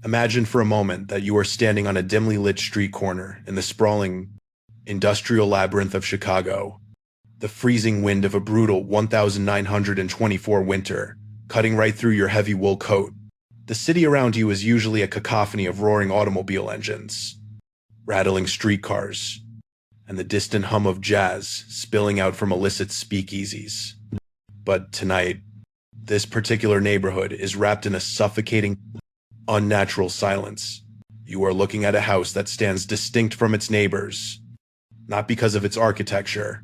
Imagine for a moment that you are standing on a dimly lit street corner in the sprawling industrial labyrinth of Chicago. The freezing wind of a brutal 1924 winter, cutting right through your heavy wool coat. The city around you is usually a cacophony of roaring automobile engines, rattling streetcars, and the distant hum of jazz spilling out from illicit speakeasies. But tonight, this particular neighborhood is wrapped in a suffocating, unnatural silence. You are looking at a house that stands distinct from its neighbors, not because of its architecture,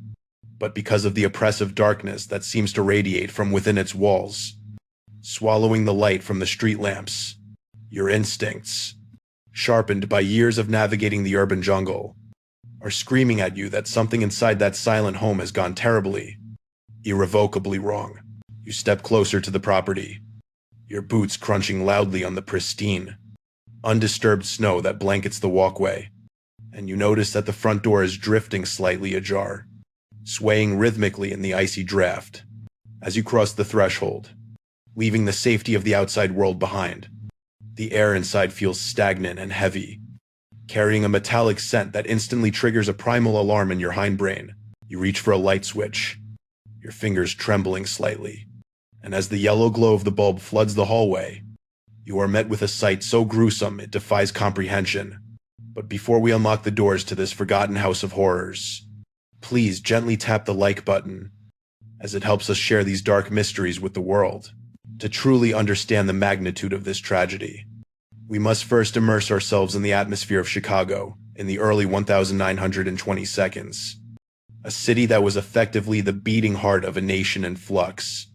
but because of the oppressive darkness that seems to radiate from within its walls, swallowing the light from the street lamps. Your instincts, sharpened by years of navigating the urban jungle, are screaming at you that something inside that silent home has gone terribly, irrevocably wrong. You step closer to the property, your boots crunching loudly on the pristine, undisturbed snow that blankets the walkway, and you notice that the front door is drifting slightly ajar, swaying rhythmically in the icy draft. As you cross the threshold, leaving the safety of the outside world behind, the air inside feels stagnant and heavy, carrying a metallic scent that instantly triggers a primal alarm in your hindbrain. You reach for a light switch, your fingers trembling slightly, and as the yellow glow of the bulb floods the hallway, you are met with a sight so gruesome it defies comprehension. But before we unlock the doors to this forgotten house of horrors, please gently tap the like button, as it helps us share these dark mysteries with the world. To truly understand the magnitude of this tragedy, we must first immerse ourselves in the atmosphere of Chicago in the early 1920s, a city that was effectively the beating heart of a nation in flux.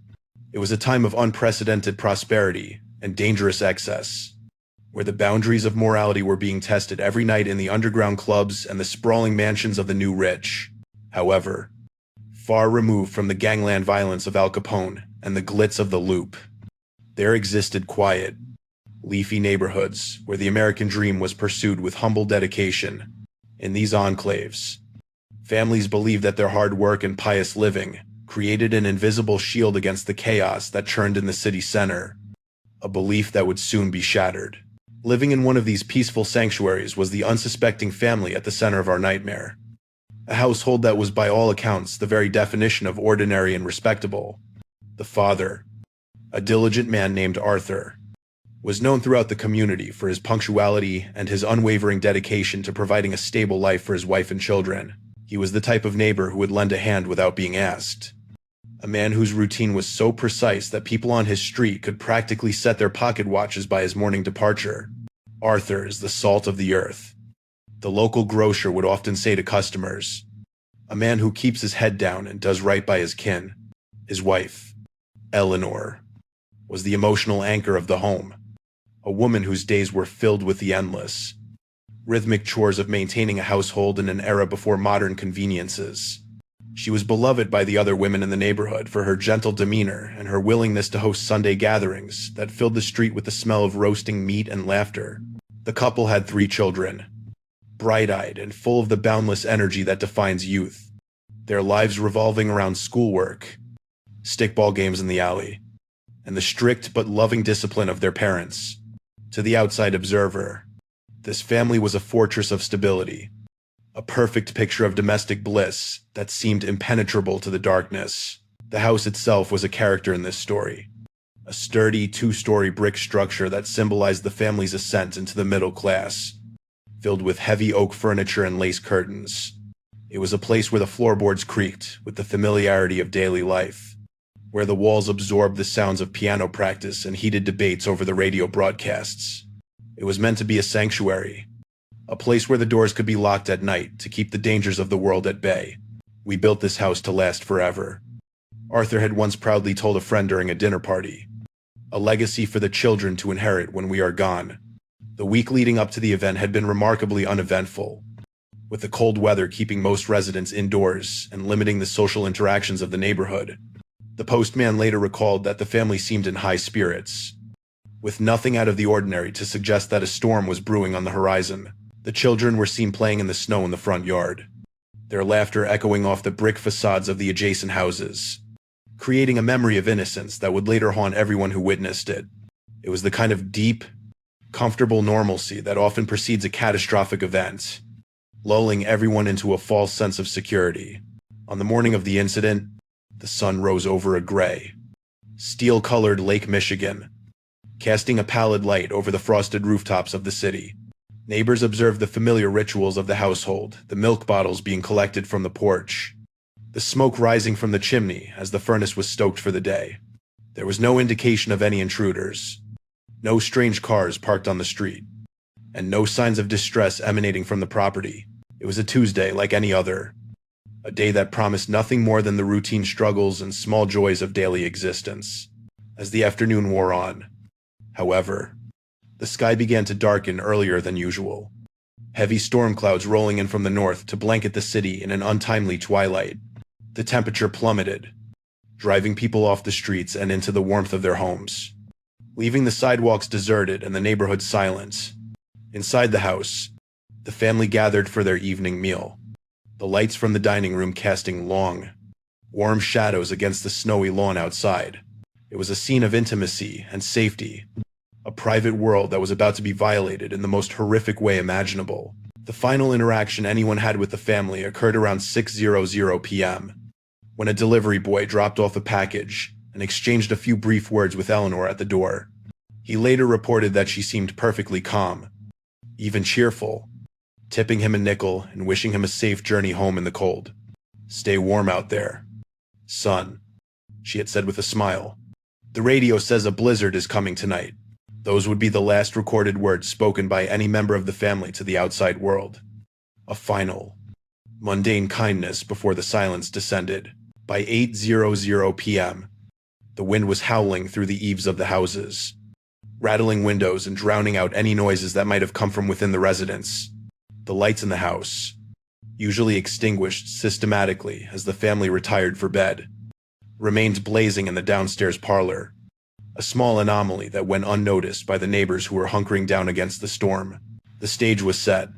It was a time of unprecedented prosperity and dangerous excess, where the boundaries of morality were being tested every night in the underground clubs and the sprawling mansions of the new rich. However, far removed from the gangland violence of Al Capone and the glitz of the Loop, there existed quiet, leafy neighborhoods where the American dream was pursued with humble dedication. In these enclaves, families believed that their hard work and pious living created an invisible shield against the chaos that churned in the city center, a belief that would soon be shattered. Living in one of these peaceful sanctuaries was the unsuspecting family at the center of our nightmare, a household that was by all accounts the very definition of ordinary and respectable. The father, a diligent man named Arthur, was known throughout the community for his punctuality and his unwavering dedication to providing a stable life for his wife and children. He was the type of neighbor who would lend a hand without being asked, a man whose routine was so precise that people on his street could practically set their pocket watches by his morning departure. Arthur is the salt of the earth, the local grocer would often say to customers, a man who keeps his head down and does right by his kin. His wife, Eleanor, was the emotional anchor of the home, a woman whose days were filled with the endless, rhythmic chores of maintaining a household in an era before modern conveniences. She was beloved by the other women in the neighborhood for her gentle demeanor and her willingness to host Sunday gatherings that filled the street with the smell of roasting meat and laughter. The couple had 3 children, bright-eyed and full of the boundless energy that defines youth, their lives revolving around schoolwork, stickball games in the alley, and the strict but loving discipline of their parents. To the outside observer, this family was a fortress of stability, a perfect picture of domestic bliss that seemed impenetrable to the darkness. The house itself was a character in this story, a sturdy 2-story brick structure that symbolized the family's ascent into the middle class, filled with heavy oak furniture and lace curtains. It was a place where the floorboards creaked with the familiarity of daily life, where the walls absorbed the sounds of piano practice and heated debates over the radio broadcasts. It was meant to be a sanctuary, a place where the doors could be locked at night to keep the dangers of the world at bay. We built this house to last forever, Arthur had once proudly told a friend during a dinner party, a legacy for the children to inherit when we are gone. The week leading up to the event had been remarkably uneventful, with the cold weather keeping most residents indoors and limiting the social interactions of the neighborhood. The postman later recalled that the family seemed in high spirits, with nothing out of the ordinary to suggest that a storm was brewing on the horizon. The children were seen playing in the snow in the front yard, their laughter echoing off the brick facades of the adjacent houses, creating a memory of innocence that would later haunt everyone who witnessed it. It was the kind of deep, Comfortable normalcy that often precedes a catastrophic event, lulling everyone into a false sense of security. On the morning of the incident, the sun rose over a gray, steel-colored Lake Michigan, casting a pallid light over the frosted rooftops of the city. Neighbors observed the familiar rituals of the household, the milk bottles being collected from the porch, the smoke rising from the chimney as the furnace was stoked for the day. There was no indication of any intruders, no strange cars parked on the street, and no signs of distress emanating from the property. It was a Tuesday like any other, a day that promised nothing more than the routine struggles and small joys of daily existence. As the afternoon wore on, however, the sky began to darken earlier than usual, heavy storm clouds rolling in from the north to blanket the city in an untimely twilight. The temperature plummeted, driving people off the streets and into the warmth of their homes, leaving the sidewalks deserted and the neighborhood silent. Inside the house, the family gathered for their evening meal, the lights from the dining room casting long, warm shadows against the snowy lawn outside. It was a scene of intimacy and safety, a private world that was about to be violated in the most horrific way imaginable. The final interaction anyone had with the family occurred around 6:00 p.m., when a delivery boy dropped off a package and exchanged a few brief words with Eleanor at the door. He later reported that she seemed perfectly calm, even cheerful, tipping him a nickel and wishing him a safe journey home in the cold. "Stay warm out there, son," she had said with a smile. "The radio says a blizzard is coming tonight." Those would be the last recorded words spoken by any member of the family to the outside world. A final, mundane kindness before the silence descended. By 8:00 p.m., the wind was howling through the eaves of the houses, rattling windows and drowning out any noises that might have come from within the residence. The lights in the house, usually extinguished systematically as the family retired for bed, remained blazing in the downstairs parlor, a small anomaly that went unnoticed by the neighbors who were hunkering down against the storm. The stage was set,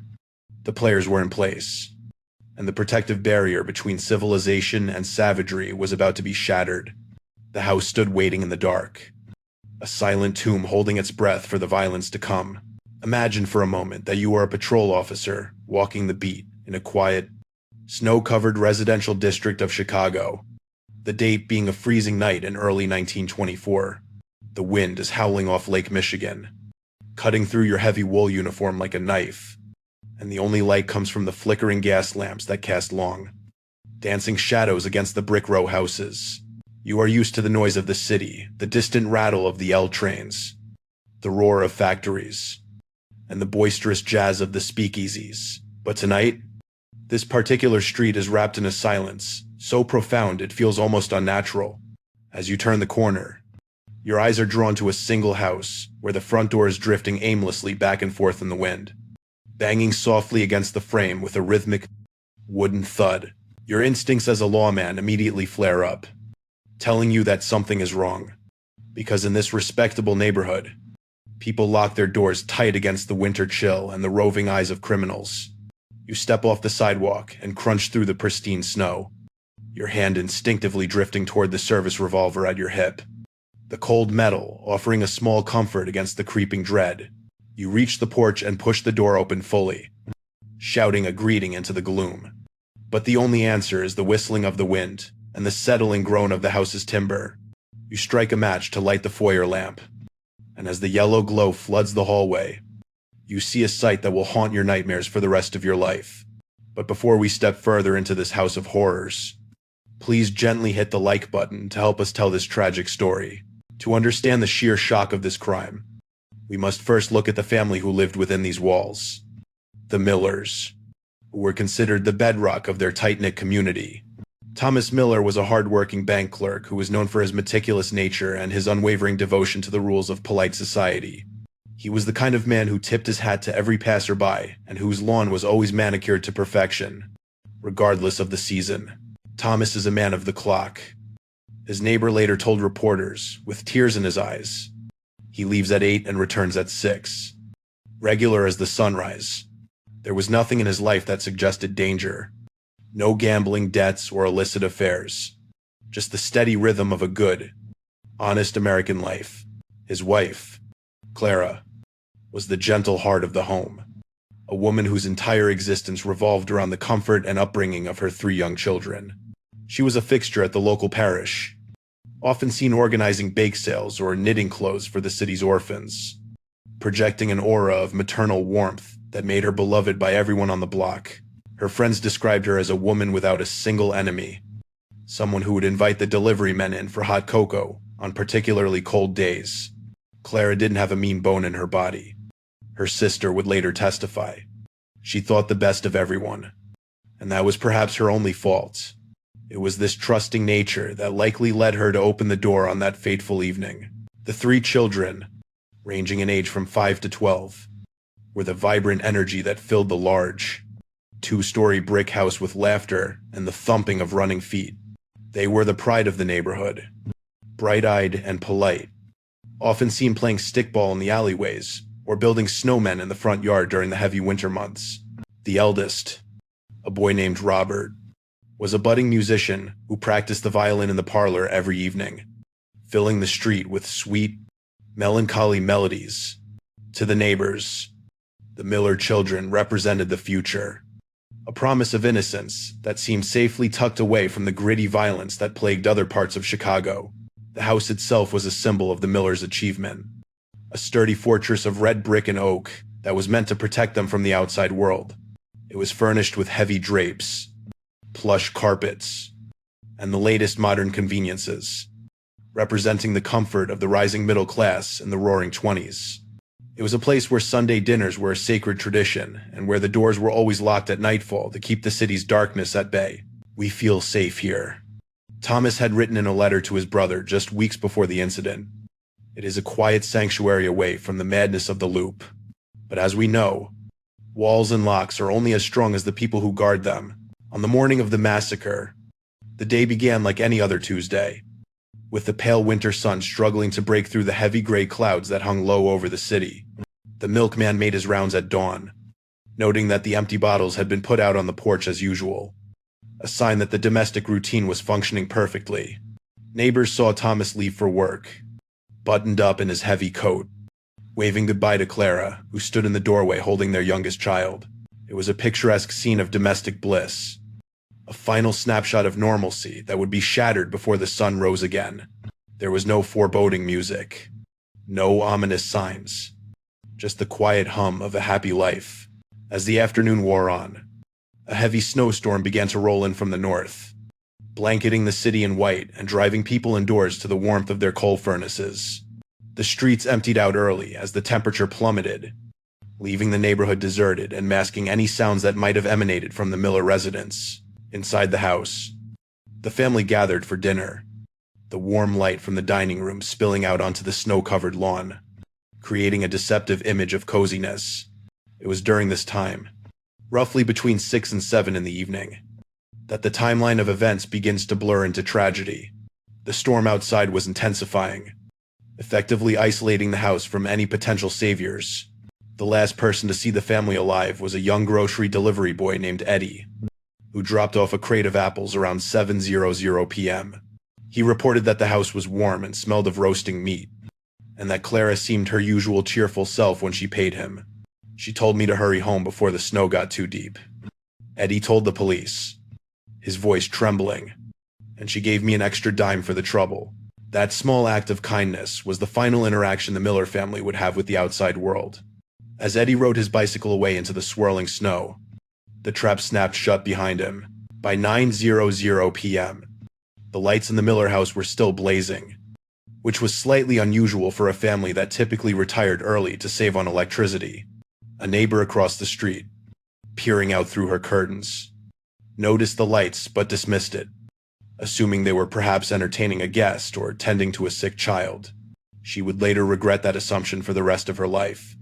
the players were in place, and the protective barrier between civilization and savagery was about to be shattered. The house stood waiting in the dark, a silent tomb holding its breath for the violence to come. Imagine for a moment that you are a patrol officer walking the beat in a quiet, snow-covered residential district of Chicago, the date being a freezing night in early 1924. The wind is howling off Lake Michigan, cutting through your heavy wool uniform like a knife, and the only light comes from the flickering gas lamps that cast long, dancing shadows against the brick row houses. You are used to the noise of the city, the distant rattle of the L trains, the roar of factories, and the boisterous jazz of the speakeasies. But tonight, this particular street is wrapped in a silence so profound it feels almost unnatural. As you turn the corner, your eyes are drawn to a single house where the front door is drifting aimlessly back and forth in the wind, banging softly against the frame with a rhythmic, wooden thud. Your instincts as a lawman immediately flare up, telling you that something is wrong. Because in this respectable neighborhood, people lock their doors tight against the winter chill and the roving eyes of criminals. You step off the sidewalk and crunch through the pristine snow, your hand instinctively drifting toward the service revolver at your hip, the cold metal offering a small comfort against the creeping dread. You reach the porch and push the door open fully, shouting a greeting into the gloom. But the only answer is the whistling of the wind and the settling groan of the house's timber. You strike a match to light the foyer lamp, and as the yellow glow floods the hallway, you see a sight that will haunt your nightmares for the rest of your life. But before we step further into this house of horrors, please gently hit the like button to help us tell this tragic story. To understand the sheer shock of this crime, we must first look at the family who lived within these walls. The Millers, who were considered the bedrock of their tight-knit community. Thomas Miller was a hard-working bank clerk who was known for his meticulous nature and his unwavering devotion to the rules of polite society. He was the kind of man who tipped his hat to every passerby and whose lawn was always manicured to perfection, regardless of the season. Thomas is a man of the clock. His neighbor later told reporters, with tears in his eyes, he leaves at 8 and returns at 6. Regular as the sunrise, there was nothing in his life that suggested danger. No gambling debts or illicit affairs. Just the steady rhythm of a good, honest American life. His wife, Clara, was the gentle heart of the home, a woman whose entire existence revolved around the comfort and upbringing of her 3 young children. She was a fixture at the local parish, often seen organizing bake sales or knitting clothes for the city's orphans, projecting an aura of maternal warmth that made her beloved by everyone on the block. Her friends described her as a woman without a single enemy, someone who would invite the delivery men in for hot cocoa on particularly cold days. Clara didn't have a mean bone in her body. Her sister would later testify. She thought the best of everyone, and that was perhaps her only fault. It was this trusting nature that likely led her to open the door on that fateful evening. The 3 children, ranging in age from 5 to 12, were the vibrant energy that filled the large, 2-story brick house with laughter and the thumping of running feet. They were the pride of the neighborhood, bright-eyed and polite, often seen playing stickball in the alleyways or building snowmen in the front yard during the heavy winter months. The eldest, a boy named Robert, was a budding musician who practiced the violin in the parlor every evening, filling the street with sweet, melancholy melodies. To the neighbors, the Miller children represented the future, a promise of innocence that seemed safely tucked away from the gritty violence that plagued other parts of Chicago. The house itself was a symbol of the Millers' achievement, a sturdy fortress of red brick and oak that was meant to protect them from the outside world. It was furnished with heavy drapes, plush carpets, and the latest modern conveniences, representing the comfort of the rising middle class in the roaring 20s. It was a place where Sunday dinners were a sacred tradition, and where the doors were always locked at nightfall to keep the city's darkness at bay. "We feel safe here," Thomas had written in a letter to his brother just weeks before the incident. "It is a quiet sanctuary away from the madness of the Loop. But as we know, walls and locks are only as strong as the people who guard them." On the morning of the massacre, the day began like any other Tuesday, with the pale winter sun struggling to break through the heavy gray clouds that hung low over the city. The milkman made his rounds at dawn, noting that the empty bottles had been put out on the porch as usual, a sign that the domestic routine was functioning perfectly. Neighbors saw Thomas leave for work, buttoned up in his heavy coat, waving goodbye to Clara, who stood in the doorway holding their youngest child. It was a picturesque scene of domestic bliss, a final snapshot of normalcy that would be shattered before the sun rose again. There was no foreboding music, no ominous signs, just the quiet hum of a happy life. As the afternoon wore on, a heavy snowstorm began to roll in from the north, blanketing the city in white and driving people indoors to the warmth of their coal furnaces. The streets emptied out early as the temperature plummeted, leaving the neighborhood deserted and masking any sounds that might have emanated from the Miller residence. Inside the house, the family gathered for dinner, the warm light from the dining room spilling out onto the snow-covered lawn, creating a deceptive image of coziness. It was during this time, roughly between 6 and 7 in the evening, that the timeline of events begins to blur into tragedy. The storm outside was intensifying, effectively isolating the house from any potential saviors. The last person to see the family alive was a young grocery delivery boy named Eddie, who dropped off a crate of apples around 7:00 p.m. He reported that the house was warm and smelled of roasting meat, and that Clara seemed her usual cheerful self when she paid him. "She told me to hurry home before the snow got too deep," Eddie told the police, his voice trembling, "and she gave me an extra dime for the trouble." That small act of kindness was the final interaction the Miller family would have with the outside world. As Eddie rode his bicycle away into the swirling snow, the trap snapped shut behind him. By 9:00 p.m., the lights in the Miller house were still blazing, which was slightly unusual for a family that typically retired early to save on electricity. A neighbor across the street, peering out through her curtains, noticed the lights but dismissed it, assuming they were perhaps entertaining a guest or tending to a sick child. She would later regret that assumption for the rest of her life,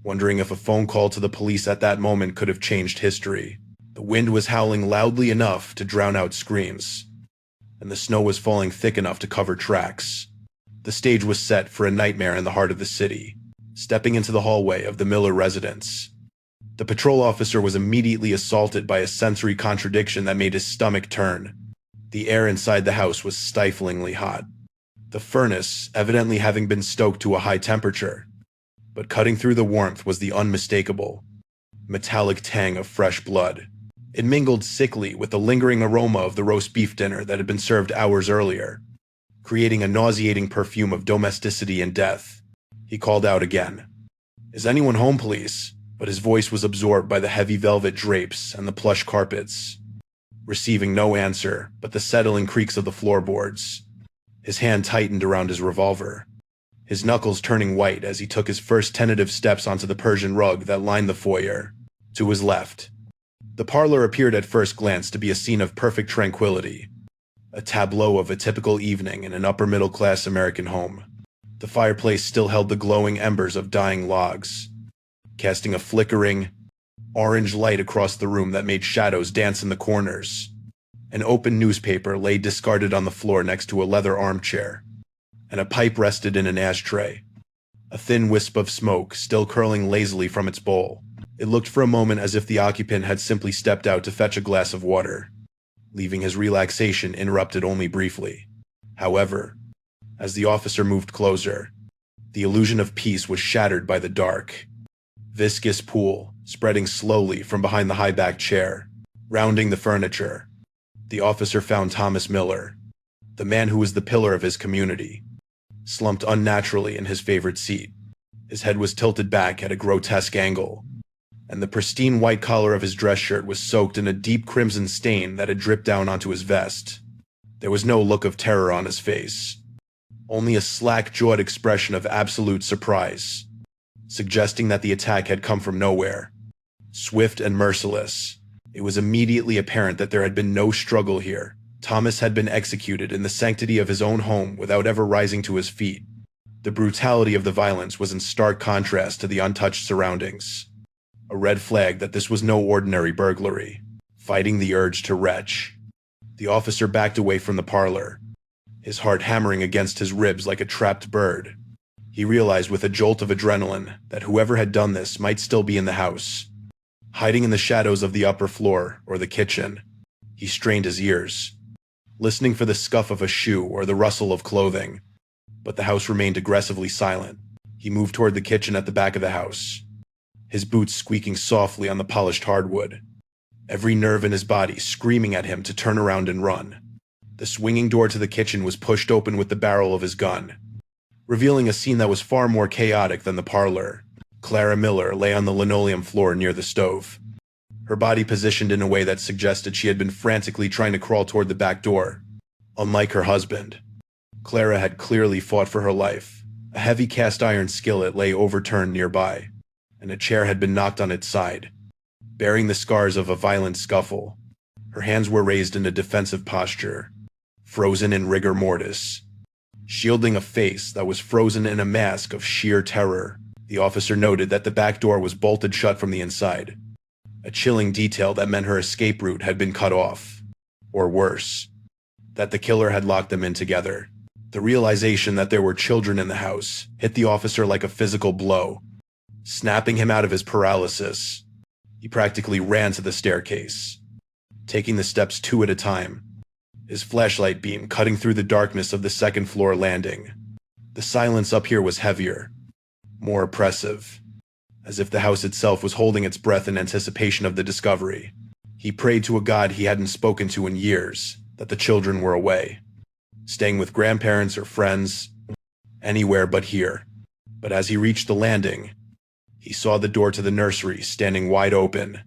wondering if a phone call to the police at that moment could have changed history. The wind was howling loudly enough to drown out screams, and the snow was falling thick enough to cover tracks. The stage was set for a nightmare in the heart of the city. Stepping into the hallway of the Miller residence, the patrol officer was immediately assaulted by a sensory contradiction that made his stomach turn. The air inside the house was stiflingly hot, the furnace evidently having been stoked to a high temperature. but cutting through the warmth was the unmistakable, metallic tang of fresh blood. It mingled sickly with the lingering aroma of the roast beef dinner that had been served hours earlier, creating a nauseating perfume of domesticity and death. He called out again, "Is anyone home, please?" But his voice was absorbed by the heavy velvet drapes and the plush carpets, receiving no answer but the settling creaks of the floorboards. His hand tightened around his revolver, his knuckles turning white as he took his first tentative steps onto the Persian rug that lined the foyer. To his left, the parlor appeared at first glance to be a scene of perfect tranquility, a tableau of a typical evening in an upper-middle-class American home. The fireplace still held the glowing embers of dying logs, casting a flickering, orange light across the room that made shadows dance in the corners. An open newspaper lay discarded on the floor next to a leather armchair, and a pipe rested in an ashtray, a thin wisp of smoke still curling lazily from its bowl. It looked for a moment as if the occupant had simply stepped out to fetch a glass of water, leaving his relaxation interrupted only briefly. However, as the officer moved closer, the illusion of peace was shattered by the dark, viscous pool spreading slowly from behind the high-backed chair. Rounding the furniture, the officer found Thomas Miller, the man who was the pillar of his community, slumped unnaturally in his favorite seat. His head was tilted back at a grotesque angle, and the pristine white collar of his dress shirt was soaked in a deep crimson stain that had dripped down onto his vest. There was no look of terror on his face, only a slack-jawed expression of absolute surprise, suggesting that the attack had come from nowhere. Swift and merciless, it was immediately apparent that there had been no struggle here. Thomas had been executed in the sanctity of his own home without ever rising to his feet. The brutality of the violence was in stark contrast to the untouched surroundings, a red flag that this was no ordinary burglary. Fighting the urge to retch, the officer backed away from the parlor, his heart hammering against his ribs like a trapped bird. He realized with a jolt of adrenaline that whoever had done this might still be in the house, hiding in the shadows of the upper floor or the kitchen. He strained his ears, listening for the scuff of a shoe or the rustle of clothing, but the house remained aggressively silent. He moved toward the kitchen at the back of the house, his boots squeaking softly on the polished hardwood, every nerve in his body screaming at him to turn around and run. The swinging door to the kitchen was pushed open with the barrel of his gun, revealing a scene that was far more chaotic than the parlor. Clara Miller lay on the linoleum floor near the stove, her body positioned in a way that suggested she had been frantically trying to crawl toward the back door. Unlike her husband, Clara had clearly fought for her life. A heavy cast-iron skillet lay overturned nearby, and a chair had been knocked on its side, bearing the scars of a violent scuffle. Her hands were raised in a defensive posture, frozen in rigor mortis, shielding a face that was frozen in a mask of sheer terror. The officer noted that the back door was bolted shut from the inside, a chilling detail that meant her escape route had been cut off, or worse, that the killer had locked them in together. The realization that there were children in the house hit the officer like a physical blow, snapping him out of his paralysis. He practically ran to the staircase, taking the steps two at a time, his flashlight beam cutting through the darkness of the second-floor landing. The silence up here was heavier, more oppressive, as if the house itself was holding its breath in anticipation of the discovery. He prayed to a god he hadn't spoken to in years that the children were away, staying with grandparents or friends, anywhere but here. But as he reached the landing, he saw the door to the nursery standing wide open,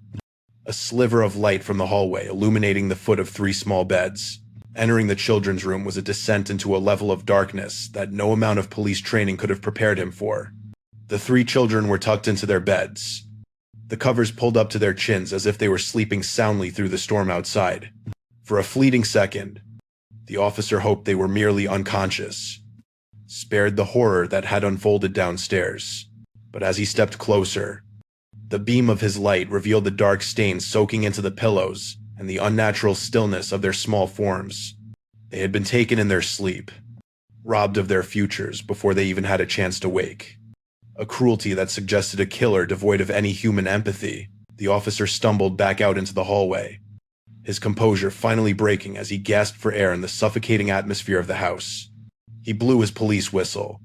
a sliver of light from the hallway illuminating the foot of 3 small beds. Entering the children's room was a descent into a level of darkness that no amount of police training could have prepared him for. The 3 children were tucked into their beds, the covers pulled up to their chins as if they were sleeping soundly through the storm outside. For a fleeting second, the officer hoped they were merely unconscious, spared the horror that had unfolded downstairs. But as he stepped closer, the beam of his light revealed the dark stains soaking into the pillows and the unnatural stillness of their small forms. They had been taken in their sleep, robbed of their futures before they even had a chance to wake. A cruelty that suggested a killer devoid of any human empathy. The officer stumbled back out into the hallway, his composure finally breaking as he gasped for air in the suffocating atmosphere of the house. He blew his police whistle,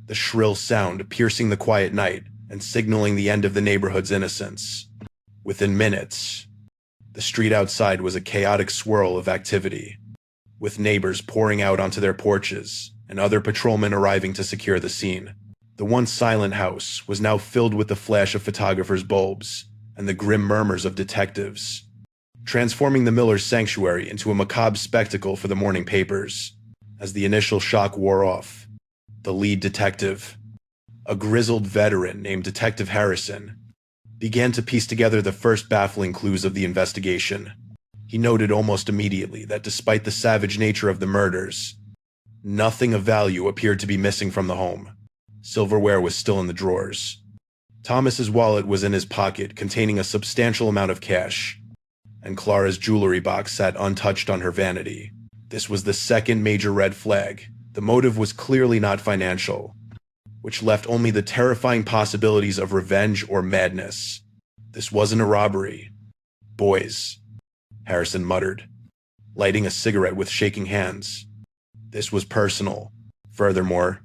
the shrill sound piercing the quiet night and signaling the end of the neighborhood's innocence. Within minutes, the street outside was a chaotic swirl of activity, with neighbors pouring out onto their porches and other patrolmen arriving to secure the scene. The once silent house was now filled with the flash of photographers' bulbs and the grim murmurs of detectives, transforming the Miller's sanctuary into a macabre spectacle for the morning papers. As the initial shock wore off, the lead detective, a grizzled veteran named Detective Harrison, began to piece together the first baffling clues of the investigation. He noted almost immediately that despite the savage nature of the murders, nothing of value appeared to be missing from the home. Silverware was still in the drawers. Thomas's wallet was in his pocket, containing a substantial amount of cash, and Clara's jewelry box sat untouched on her vanity. This was the second major red flag. The motive was clearly not financial, which left only the terrifying possibilities of revenge or madness. This wasn't a robbery. Boys, Harrison muttered, lighting a cigarette with shaking hands. This was personal. Furthermore,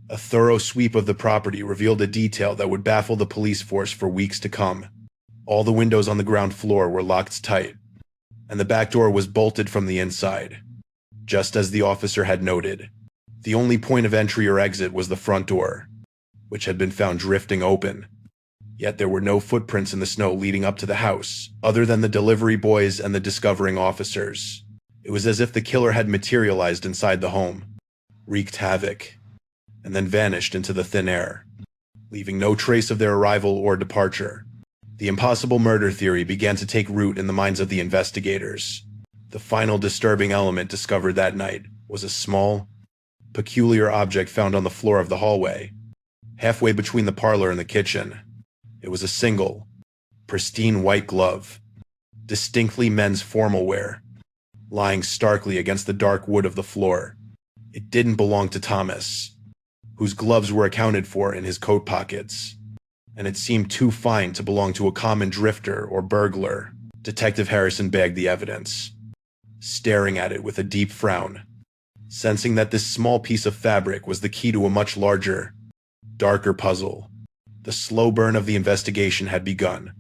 a thorough sweep of the property revealed a detail that would baffle the police force for weeks to come. All the windows on the ground floor were locked tight, and the back door was bolted from the inside. Just as the officer had noted, the only point of entry or exit was the front door, which had been found drifting open. Yet there were no footprints in the snow leading up to the house, other than the delivery boys and the discovering officers. It was as if the killer had materialized inside the home, wreaked havoc, and then vanished into the thin air, leaving no trace of their arrival or departure. The impossible murder theory began to take root in the minds of the investigators. The final disturbing element discovered that night was a small, peculiar object found on the floor of the hallway, halfway between the parlor and the kitchen. It was a single, pristine white glove, distinctly men's formal wear, lying starkly against the dark wood of the floor. It didn't belong to Thomas, whose gloves were accounted for in his coat pockets, and it seemed too fine to belong to a common drifter or burglar. Detective Harrison bagged the evidence, staring at it with a deep frown, sensing that this small piece of fabric was the key to a much larger, darker puzzle. The slow burn of the investigation had begun,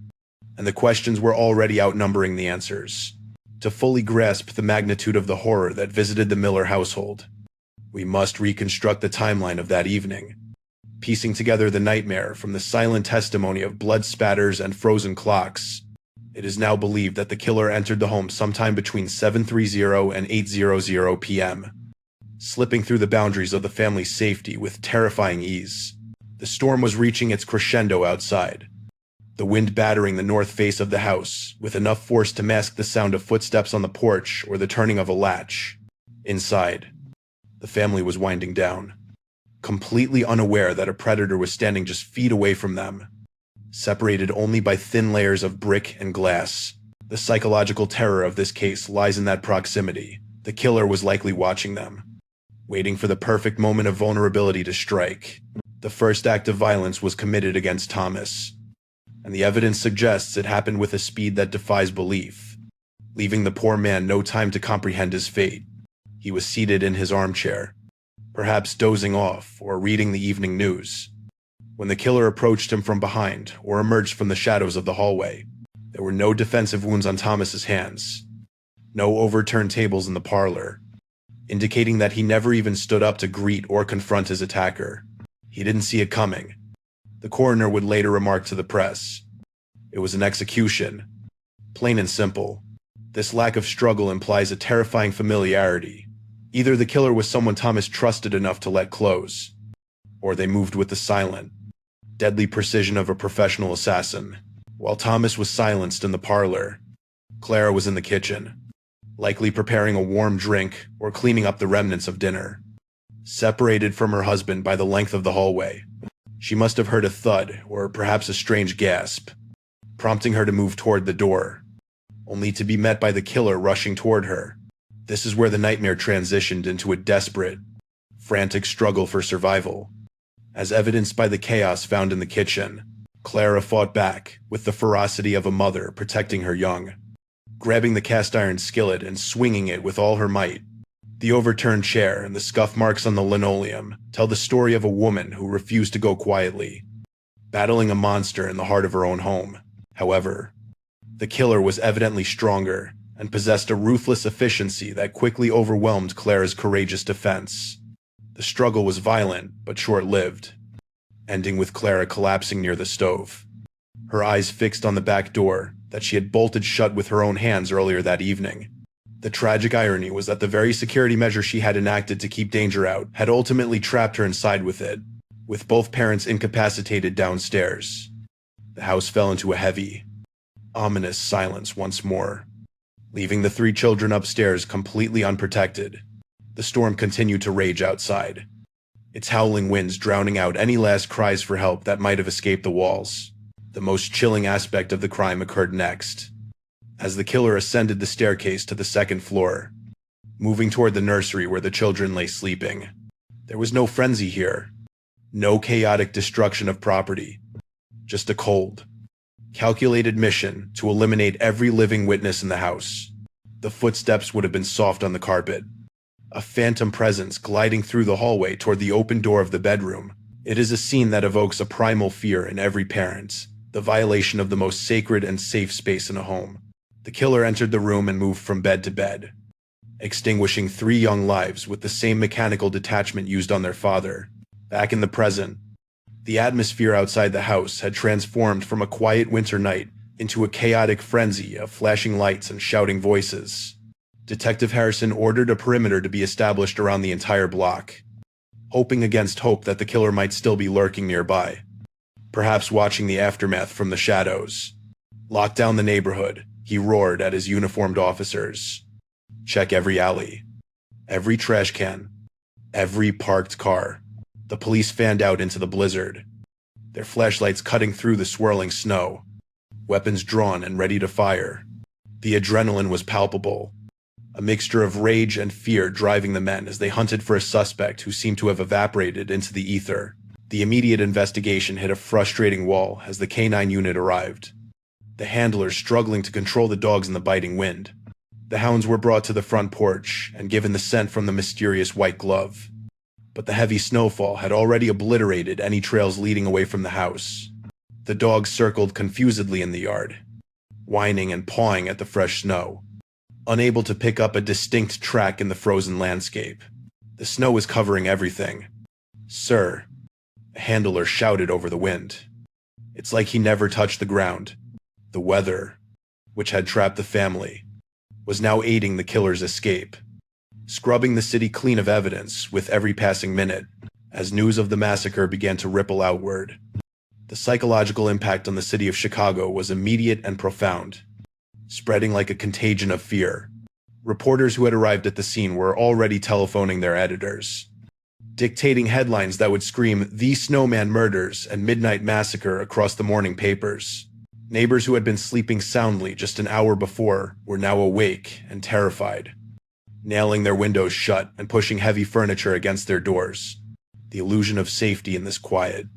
and the questions were already outnumbering the answers. To fully grasp the magnitude of the horror that visited the Miller household, we must reconstruct the timeline of that evening, piecing together the nightmare from the silent testimony of blood spatters and frozen clocks. It is now believed that the killer entered the home sometime between 7:30 and 8:00 p.m., slipping through the boundaries of the family's safety with terrifying ease. The storm was reaching its crescendo outside, the wind battering the north face of the house with enough force to mask the sound of footsteps on the porch or the turning of a latch. Inside, the family was winding down, completely unaware that a predator was standing just feet away from them, separated only by thin layers of brick and glass. The psychological terror of this case lies in that proximity. The killer was likely watching them, waiting for the perfect moment of vulnerability to strike. The first act of violence was committed against Thomas, and the evidence suggests it happened with a speed that defies belief, leaving the poor man no time to comprehend his fate. He was seated in his armchair, perhaps dozing off or reading the evening news, when the killer approached him from behind or emerged from the shadows of the hallway. There were no defensive wounds on Thomas's hands, no overturned tables in the parlor, indicating that he never even stood up to greet or confront his attacker. He didn't see it coming. The coroner would later remark to the press, "It was an execution. Plain and simple." This lack of struggle implies a terrifying familiarity. Either the killer was someone Thomas trusted enough to let close, or they moved with the silent, deadly precision of a professional assassin. While Thomas was silenced in the parlor, Clara was in the kitchen, likely preparing a warm drink or cleaning up the remnants of dinner. Separated from her husband by the length of the hallway, she must have heard a thud or perhaps a strange gasp, prompting her to move toward the door, only to be met by the killer rushing toward her. This is where the nightmare transitioned into a desperate, frantic struggle for survival. As evidenced by the chaos found in the kitchen, Clara fought back with the ferocity of a mother protecting her young, grabbing the cast iron skillet and swinging it with all her might. The overturned chair and the scuff marks on the linoleum tell the story of a woman who refused to go quietly, battling a monster in the heart of her own home. However, the killer was evidently stronger and possessed a ruthless efficiency that quickly overwhelmed Clara's courageous defense. The struggle was violent but short-lived, ending with Clara collapsing near the stove, her eyes fixed on the back door that she had bolted shut with her own hands earlier that evening. The tragic irony was that the very security measure she had enacted to keep danger out had ultimately trapped her inside with it, with both parents incapacitated downstairs. The house fell into a heavy, ominous silence once more, leaving the three children upstairs completely unprotected. The storm continued to rage outside, its howling winds drowning out any last cries for help that might have escaped the walls. The most chilling aspect of the crime occurred next, as the killer ascended the staircase to the second floor, moving toward the nursery where the children lay sleeping. There was no frenzy here, no chaotic destruction of property, just a cold, calculated mission to eliminate every living witness in the house. The footsteps would have been soft on the carpet, a phantom presence gliding through the hallway toward the open door of the bedroom. It is a scene that evokes a primal fear in every parent, the violation of the most sacred and safe space in a home. The killer entered the room and moved from bed to bed, extinguishing three young lives with the same mechanical detachment used on their father. Back in the present, the atmosphere outside the house had transformed from a quiet winter night into a chaotic frenzy of flashing lights and shouting voices. Detective Harrison ordered a perimeter to be established around the entire block, hoping against hope that the killer might still be lurking nearby, perhaps watching the aftermath from the shadows. Lock down the neighborhood, he roared at his uniformed officers. Check every alley, every trash can, every parked car. The police fanned out into the blizzard, their flashlights cutting through the swirling snow, weapons drawn and ready to fire. The adrenaline was palpable, a mixture of rage and fear driving the men as they hunted for a suspect who seemed to have evaporated into the ether. The immediate investigation hit a frustrating wall as the K-9 unit arrived, the handlers struggling to control the dogs in the biting wind. The hounds were brought to the front porch and given the scent from the mysterious white glove, but the heavy snowfall had already obliterated any trails leading away from the house. The dogs circled confusedly in the yard, whining and pawing at the fresh snow, unable to pick up a distinct track in the frozen landscape. The snow was covering everything. "Sir," a handler shouted over the wind. It's like he never touched the ground. The weather, which had trapped the family, was now aiding the killer's escape, scrubbing the city clean of evidence with every passing minute. As news of the massacre began to ripple outward, the psychological impact on the city of Chicago was immediate and profound, spreading like a contagion of fear. Reporters who had arrived at the scene were already telephoning their editors, dictating headlines that would scream "The Snowman Murders" and "Midnight Massacre" across the morning papers. Neighbors who had been sleeping soundly just an hour before were now awake and terrified, nailing their windows shut and pushing heavy furniture against their doors. The illusion of safety in this quiet,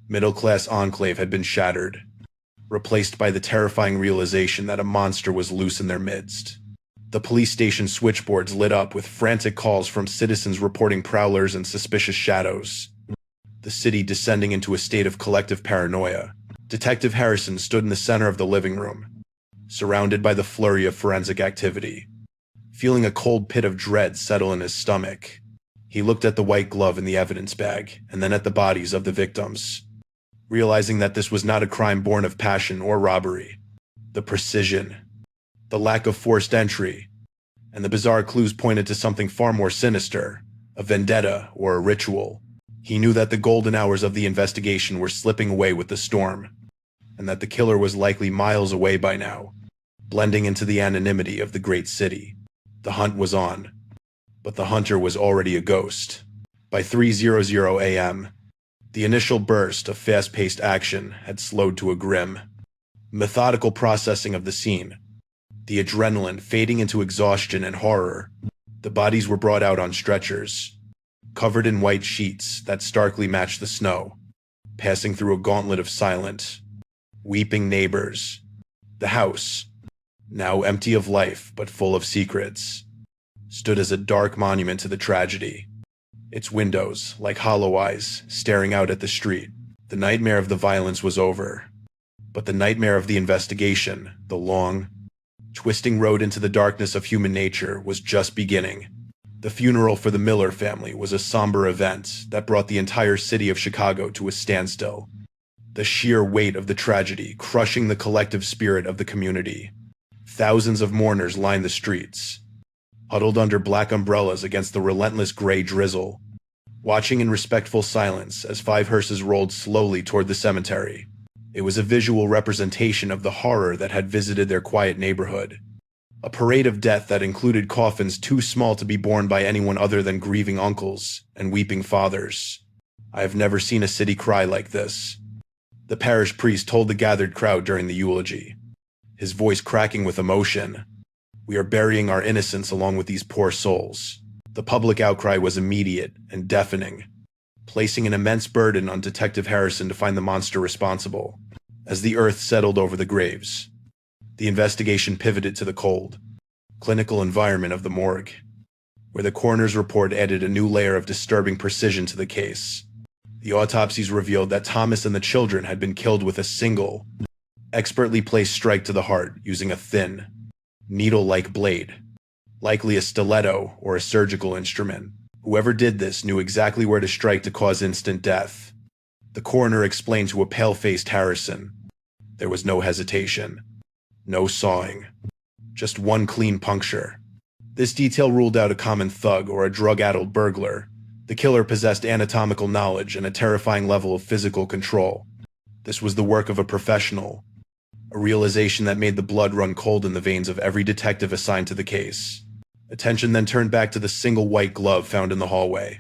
middle-class enclave had been shattered, replaced by the terrifying realization that a monster was loose in their midst. The police station switchboards lit up with frantic calls from citizens reporting prowlers and suspicious shadows, the city descending into a state of collective paranoia. Detective Harrison stood in the center of the living room, surrounded by the flurry of forensic activity, feeling a cold pit of dread settle in his stomach. He looked at the white glove in the evidence bag and then at the bodies of the victims, realizing that this was not a crime born of passion or robbery. The precision, the lack of forced entry, and the bizarre clues pointed to something far more sinister, a vendetta or a ritual. He knew that the golden hours of the investigation were slipping away with the storm, and that the killer was likely miles away by now, blending into the anonymity of the great city. The hunt was on, but the hunter was already a ghost. By 3:00 a.m., the initial burst of fast-paced action had slowed to a grim, methodical processing of the scene, the adrenaline fading into exhaustion and horror. The bodies were brought out on stretchers, covered in white sheets that starkly matched the snow, passing through a gauntlet of silent, weeping neighbors. The house, now empty of life but full of secrets, stood as a dark monument to the tragedy. Its windows, like hollow eyes, staring out at the street. The nightmare of the violence was over. But the nightmare of the investigation, the long, twisting road into the darkness of human nature, was just beginning. The funeral for the Miller family was a somber event that brought the entire city of Chicago to a standstill. The sheer weight of the tragedy crushing the collective spirit of the community. Thousands of mourners lined the streets, huddled under black umbrellas against the relentless gray drizzle, watching in respectful silence as 5 hearses rolled slowly toward the cemetery. It was a visual representation of the horror that had visited their quiet neighborhood. A parade of death that included coffins too small to be borne by anyone other than grieving uncles and weeping fathers. I have never seen a city cry like this. The parish priest told the gathered crowd during the eulogy, his voice cracking with emotion. We are burying our innocents along with these poor souls. The public outcry was immediate and deafening, placing an immense burden on Detective Harrison to find the monster responsible. As the earth settled over the graves, the investigation pivoted to the cold, clinical environment of the morgue, where the coroner's report added a new layer of disturbing precision to the case. The autopsies revealed that Thomas and the children had been killed with a single, expertly placed strike to the heart using a thin, needle-like blade, likely a stiletto or a surgical instrument. Whoever did this knew exactly where to strike to cause instant death. The coroner explained to a pale-faced Harrison. There was no hesitation, no sawing, just one clean puncture. This detail ruled out a common thug or a drug-addled burglar. The killer possessed anatomical knowledge and a terrifying level of physical control. This was the work of a professional, a realization that made the blood run cold in the veins of every detective assigned to the case. Attention then turned back to the single white glove found in the hallway,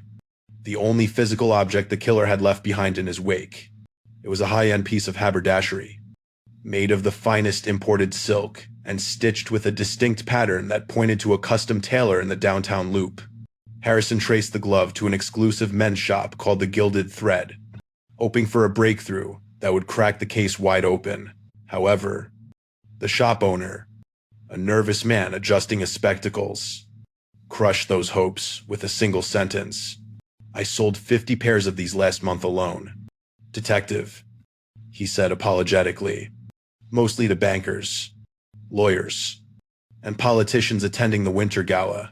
the only physical object the killer had left behind in his wake. It was a high-end piece of haberdashery, made of the finest imported silk and stitched with a distinct pattern that pointed to a custom tailor in the downtown loop. Harrison traced the glove to an exclusive men's shop called the Gilded Thread, hoping for a breakthrough that would crack the case wide open. However, the shop owner, a nervous man adjusting his spectacles, crushed those hopes with a single sentence. I sold 50 pairs of these last month alone. Detective, he said apologetically, mostly to bankers, lawyers, and politicians attending the winter gala.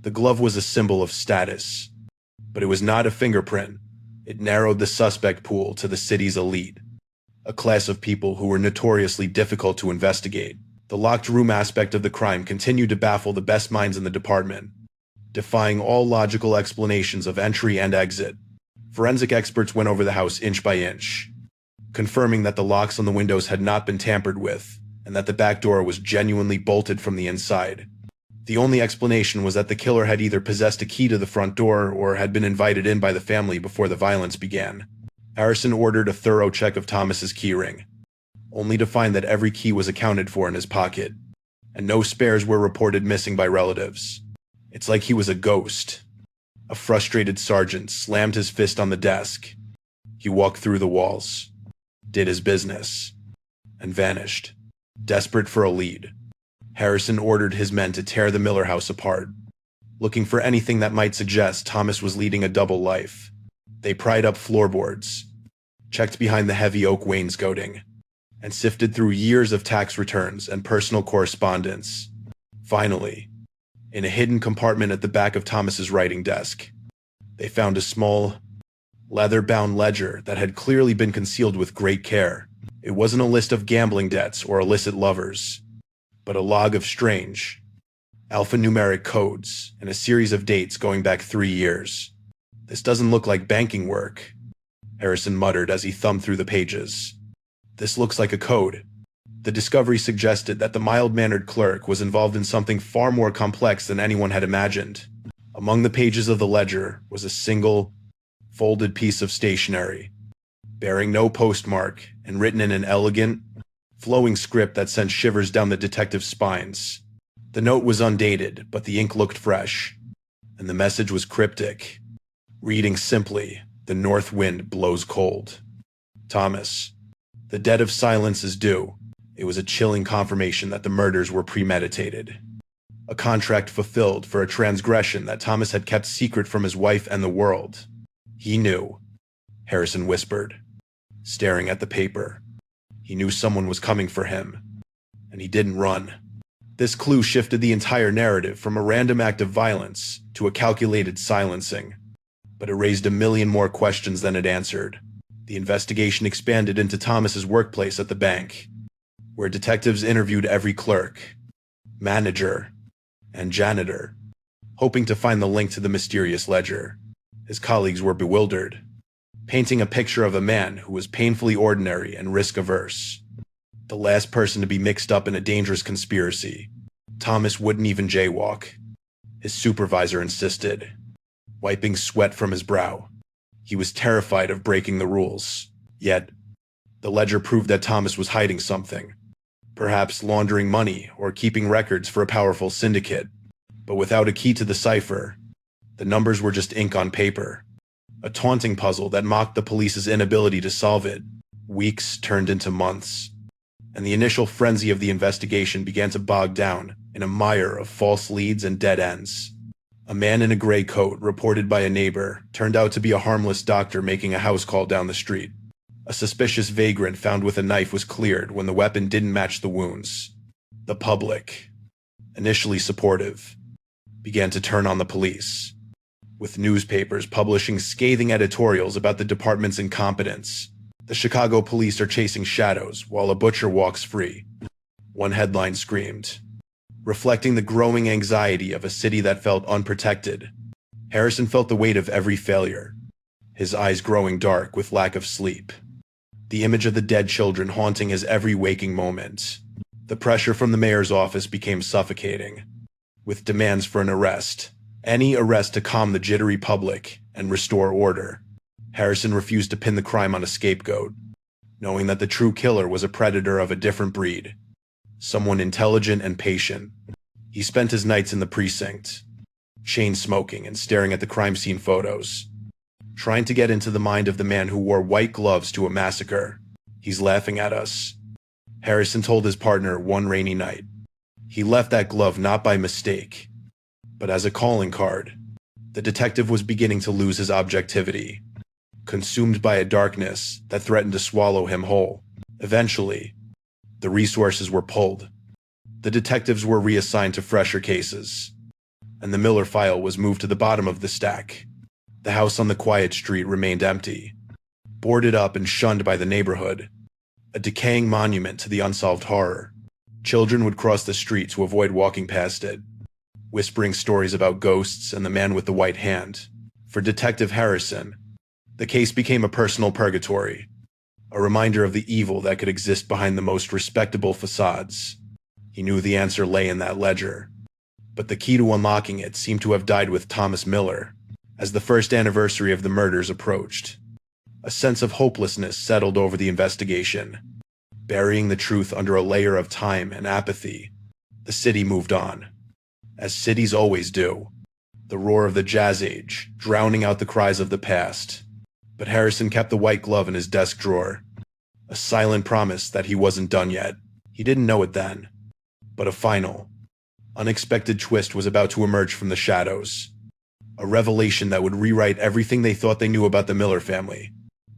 The glove was a symbol of status, but it was not a fingerprint. It narrowed the suspect pool to the city's elite, a class of people who were notoriously difficult to investigate. The locked room aspect of the crime continued to baffle the best minds in the department, defying all logical explanations of entry and exit. Forensic experts went over the house inch by inch, confirming that the locks on the windows had not been tampered with, and that the back door was genuinely bolted from the inside. The only explanation was that the killer had either possessed a key to the front door or had been invited in by the family before the violence began. Harrison ordered a thorough check of Thomas's keyring, only to find that every key was accounted for in his pocket, and no spares were reported missing by relatives. It's like he was a ghost. A frustrated sergeant slammed his fist on the desk. He walked through the walls, did his business, and vanished. Desperate for a lead, Harrison ordered his men to tear the Miller house apart, looking for anything that might suggest Thomas was leading a double life. They pried up floorboards, checked behind the heavy oak wainscoting, and sifted through years of tax returns and personal correspondence. Finally, in a hidden compartment at the back of Thomas's writing desk, they found a small, leather-bound ledger that had clearly been concealed with great care. It wasn't a list of gambling debts or illicit lovers, but a log of strange, alphanumeric codes and a series of dates going back 3 years. This doesn't look like banking work, Harrison muttered as he thumbed through the pages. This looks like a code. The discovery suggested that the mild-mannered clerk was involved in something far more complex than anyone had imagined. Among the pages of the ledger was a single, folded piece of stationery, bearing no postmark and written in an elegant, flowing script that sent shivers down the detective's spines. The note was undated, but the ink looked fresh, and the message was cryptic, reading simply, "The north wind blows cold. Thomas, the debt of silence is due." It was a chilling confirmation that the murders were premeditated. a contract fulfilled for a transgression that Thomas had kept secret from his wife and the world. He knew, Harrison whispered, staring at the paper. He knew someone was coming for him, and he didn't run. This clue shifted the entire narrative from a random act of violence to a calculated silencing, but it raised a million more questions than it answered. The investigation expanded into Thomas's workplace at the bank, where detectives interviewed every clerk, manager, and janitor, hoping to find the link to the mysterious ledger. His colleagues were bewildered, painting a picture of a man who was painfully ordinary and risk-averse. The last person to be mixed up in a dangerous conspiracy. Thomas wouldn't even jaywalk, his supervisor insisted, wiping sweat from his brow. He was terrified of breaking the rules. Yet, the ledger proved that Thomas was hiding something, perhaps laundering money or keeping records for a powerful syndicate. But without a key to the cipher, the numbers were just ink on paper, a taunting puzzle that mocked the police's inability to solve it. Weeks turned into months, and the initial frenzy of the investigation began to bog down in a mire of false leads and dead ends. A man in a gray coat, reported by a neighbor, turned out to be a harmless doctor making a house call down the street. A suspicious vagrant found with a knife was cleared when the weapon didn't match the wounds. The public, initially supportive, began to turn on the police, with newspapers publishing scathing editorials about the department's incompetence. The Chicago police are chasing shadows while a butcher walks free, one headline screamed, reflecting the growing anxiety of a city that felt unprotected. Harrison felt the weight of every failure, his eyes growing dark with lack of sleep, the image of the dead children haunting his every waking moment. The pressure from the mayor's office became suffocating, with demands for an arrest, any arrest to calm the jittery public and restore order. Harrison refused to pin the crime on a scapegoat, knowing that the true killer was a predator of a different breed, someone intelligent and patient. He spent his nights in the precinct, chain smoking and staring at the crime scene photos, trying to get into the mind of the man who wore white gloves to a massacre. "He's laughing at us," Harrison told his partner one rainy night. He left that glove not by mistake, but as a calling card. The detective was beginning to lose his objectivity, consumed by a darkness that threatened to swallow him whole. Eventually, the resources were pulled. The detectives were reassigned to fresher cases, and the Miller file was moved to the bottom of the stack. The house on the quiet street remained empty, boarded up and shunned by the neighborhood, a decaying monument to the unsolved horror. Children would cross the street to avoid walking past it, whispering stories about ghosts and the man with the white hand. For Detective Harrison, the case became a personal purgatory, a reminder of the evil that could exist behind the most respectable facades. He knew the answer lay in that ledger, but the key to unlocking it seemed to have died with Thomas Miller. As the first anniversary of the murders approached, a sense of hopelessness settled over the investigation, burying the truth under a layer of time and apathy. The city moved on, as cities always do, the roar of the jazz age drowning out the cries of the past. But Harrison kept the white glove in his desk drawer, a silent promise that he wasn't done yet. He didn't know it then, but a final, unexpected twist was about to emerge from the shadows, a revelation that would rewrite everything they thought they knew about the Miller family.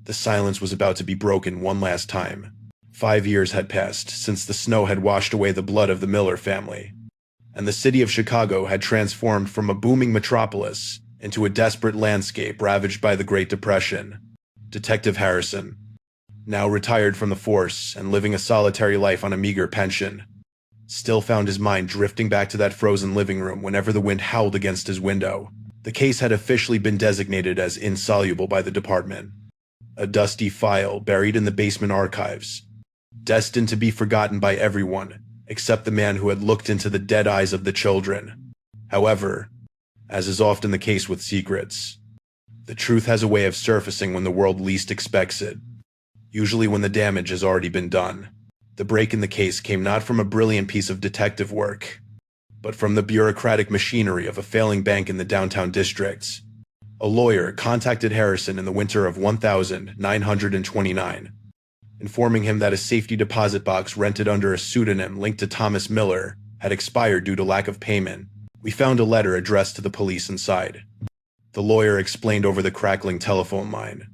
The silence was about to be broken one last time. 5 years had passed since the snow had washed away the blood of the Miller family, and the city of Chicago had transformed from a booming metropolis into a desperate landscape ravaged by the Great Depression. Detective Harrison, now retired from the force and living a solitary life on a meager pension, still found his mind drifting back to that frozen living room whenever the wind howled against his window. The case had officially been designated as insoluble by the department, a dusty file buried in the basement archives, destined to be forgotten by everyone except the man who had looked into the dead eyes of the children. However, as is often the case with secrets, the truth has a way of surfacing when the world least expects it, usually when the damage has already been done. The break in the case came not from a brilliant piece of detective work, but from the bureaucratic machinery of a failing bank in the downtown district. A lawyer contacted Harrison in the winter of 1929, informing him that a safety deposit box rented under a pseudonym linked to Thomas Miller had expired due to lack of payment. We found a letter addressed to the police inside. The lawyer explained over the crackling telephone line.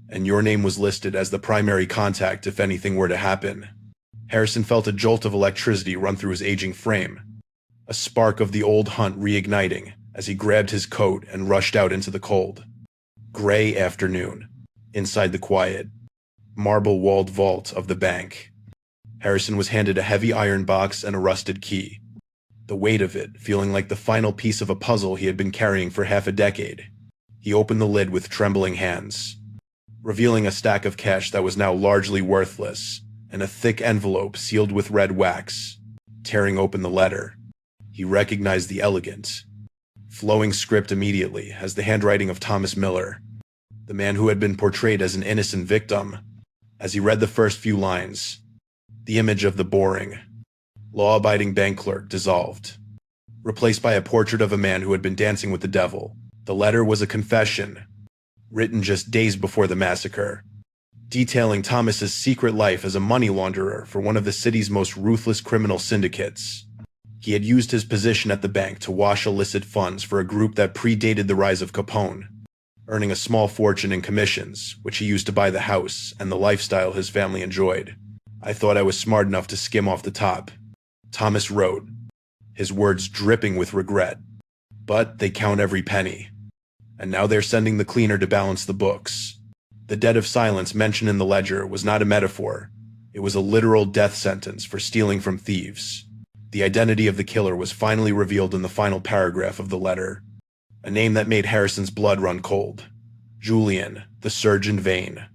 And your name was listed as the primary contact if anything were to happen. Harrison felt a jolt of electricity run through his aging frame, a spark of the old hunt reigniting as he grabbed his coat and rushed out into the cold, gray afternoon. Inside the quiet, marble-walled vault of the bank, Harrison was handed a heavy iron box and a rusted key, the weight of it feeling like the final piece of a puzzle he had been carrying for half a decade. He opened the lid with trembling hands, revealing a stack of cash that was now largely worthless, and a thick envelope sealed with red wax. Tearing open the letter, he recognized the elegant, flowing script immediately as the handwriting of Thomas Miller, the man who had been portrayed as an innocent victim. As he read the first few lines, the image of the boring, law-abiding bank clerk dissolved, replaced by a portrait of a man who had been dancing with the devil. The letter was a confession, written just days before the massacre, detailing Thomas's secret life as a money launderer for one of the city's most ruthless criminal syndicates. He had used his position at the bank to wash illicit funds for a group that predated the rise of Capone, earning a small fortune in commissions, which he used to buy the house and the lifestyle his family enjoyed. I thought I was smart enough to skim off the top, Thomas wrote, his words dripping with regret. But they count every penny. And now they're sending the cleaner to balance the books. The debt of silence mentioned in the ledger was not a metaphor. It was a literal death sentence for stealing from thieves. The identity of the killer was finally revealed in the final paragraph of the letter, a name that made Harrison's blood run cold. Julian, the Surgeon Vane.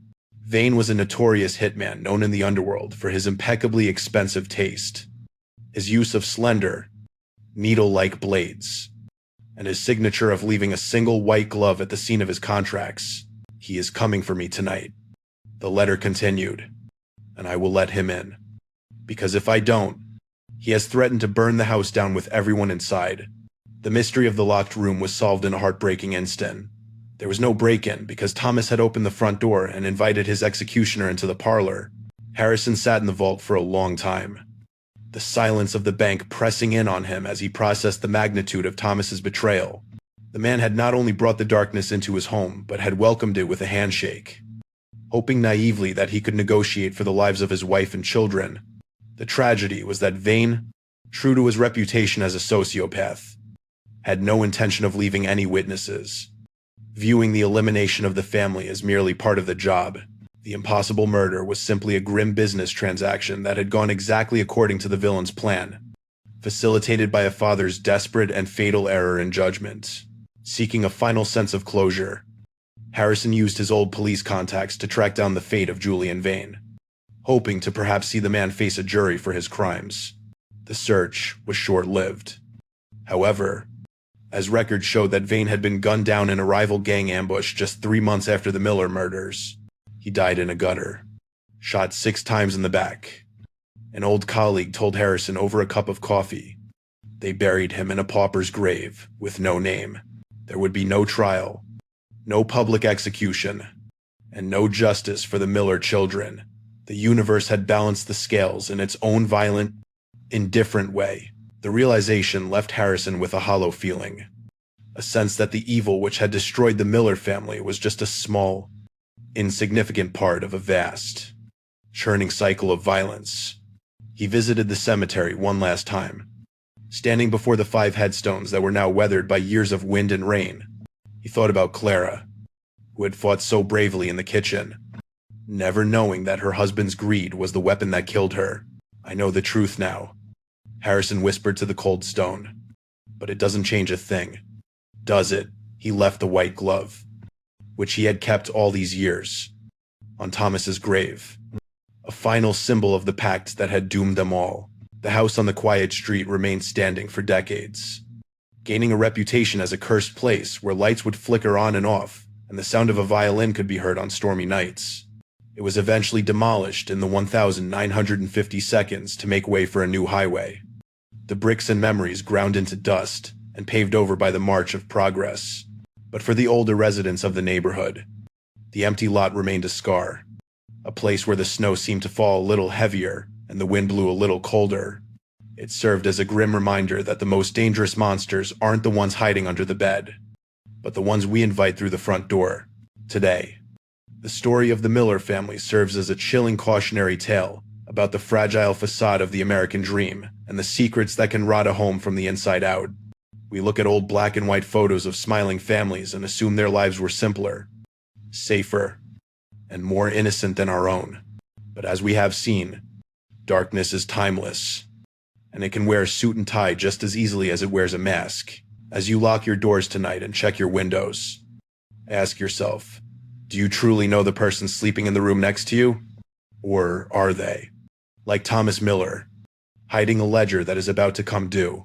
Vane was a notorious hitman known in the underworld for his impeccably expensive taste, his use of slender, needle-like blades, and his signature of leaving a single white glove at the scene of his contracts. He is coming for me tonight. The letter continued, and I will let him in. Because if I don't, he has threatened to burn the house down with everyone inside. The mystery of the locked room was solved in a heartbreaking instant. There was no break-in because Thomas had opened the front door and invited his executioner into the parlor. Harrison sat in the vault for a long time, the silence of the bank pressing in on him as he processed the magnitude of Thomas's betrayal. The man had not only brought the darkness into his home, but had welcomed it with a handshake, hoping naively that he could negotiate for the lives of his wife and children. The tragedy was that Vane, true to his reputation as a sociopath, had no intention of leaving any witnesses, viewing the elimination of the family as merely part of the job. The impossible murder was simply a grim business transaction that had gone exactly according to the villain's plan, facilitated by a father's desperate and fatal error in judgment. Seeking a final sense of closure, Harrison used his old police contacts to track down the fate of Julian Vane, hoping to perhaps see the man face a jury for his crimes. The search was short-lived. However, as records showed that Vane had been gunned down in a rival gang ambush just 3 months after the Miller murders. He died in a gutter, shot 6 times in the back. An old colleague told Harrison over a cup of coffee. They buried him in a pauper's grave with no name. There would be no trial, no public execution, and no justice for the Miller children. The universe had balanced the scales in its own violent, indifferent way. The realization left Harrison with a hollow feeling, a sense that the evil which had destroyed the Miller family was just a small, insignificant part of a vast, churning cycle of violence. He visited the cemetery one last time, standing before the 5 headstones that were now weathered by years of wind and rain. He thought about Clara, who had fought so bravely in the kitchen, never knowing that her husband's greed was the weapon that killed her. I know the truth now, Harrison whispered to the cold stone. But it doesn't change a thing, does it? He left the white glove, which he had kept all these years, on Thomas's grave, a final symbol of the pact that had doomed them all. The house on the quiet street remained standing for decades, gaining a reputation as a cursed place where lights would flicker on and off, and the sound of a violin could be heard on stormy nights. It was eventually demolished in the 1,950 seconds to make way for a new highway. The bricks and memories ground into dust and paved over by the march of progress. But for the older residents of the neighborhood, the empty lot remained a scar, a place where the snow seemed to fall a little heavier and the wind blew a little colder. It served as a grim reminder that the most dangerous monsters aren't the ones hiding under the bed, but the ones we invite through the front door. Today, the story of the Miller family serves as a chilling cautionary tale about the fragile facade of the American dream and the secrets that can rot a home from the inside out. We look at old black and white photos of smiling families and assume their lives were simpler, safer, and more innocent than our own. But as we have seen, darkness is timeless, and it can wear a suit and tie just as easily as it wears a mask. As you lock your doors tonight and check your windows, ask yourself, do you truly know the person sleeping in the room next to you? Or are they, like Thomas Miller, hiding a ledger that is about to come due?